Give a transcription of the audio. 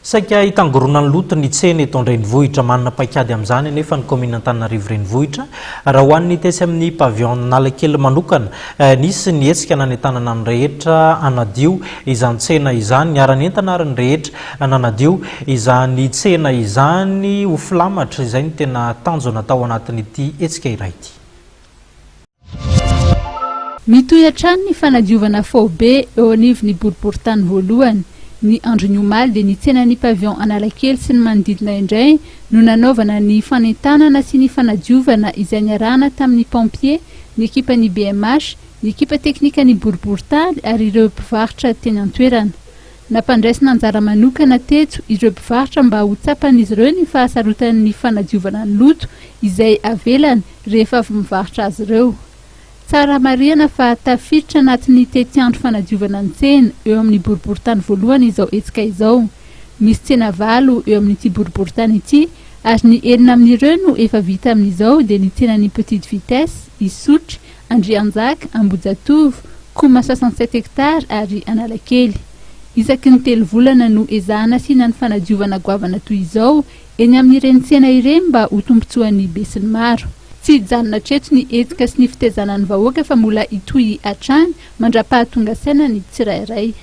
Saika hitangoronan'ny loto ny tsena eto an-drenivohitra manana paikady amin'izany nefa ny commune an-drenivohitra raha hoan'ny tesy amin'ny Pavillon Analakely manokana nisy ny hetsika nanentanana ny rehetra anadio izany tsena izany niara-nentana ary ny rehetra nanadio izany tsena izany ho filamatra izay ny tena tanjona tao anatin'ity hetsika iray ity. Mitohatra ny fanadiovana fobe eo anivon'ny boriboritany voalohany. Ny andro niomaly dia ny tsena ny Pavillon Analakely sy ny manodidina indray no nanaovana ny fanentanana sy ny fanadiovana izay niarahana tamin'ny pompier, ny ekipan'ny BMH, ny ekipa teknika ny boriboritany ary ireo mpivarotra teny an-toerana. Nampandraisina anjara manokana teto ireo mpivarotra mba ho tsapan'izy ireo ny fahasarotan'ny fanadiovana ny loto izay avelany rehefa avy mivarotra azy ireo. Tsara marihana fa tafiditra anatin'ny tetiandro fanadiovana ny tsena eo amin'ny boriboritany voalohany izao hetsika izao. Misy tsena valo eo amin'ity boriboritany ity ary ny enina amin'ireo no efa vita amin'izao dia ny tsenan'ny petite vitesse, Isotry, Andrianjaka, Ambojatovo, Koma 67 hectares ary Analakely. Isaky ny 3 volana no ezahana sina ny fanadiovana goavana toy izao eny amin'ireny tsena ireny mba ho tombotsoan'ny be sy ny maro. Tsy hijanona treto ny etika sy ny fitezana ny vahoaka fa mbola hitohy hatrany mandra-pahatonga saina ny tsirairay.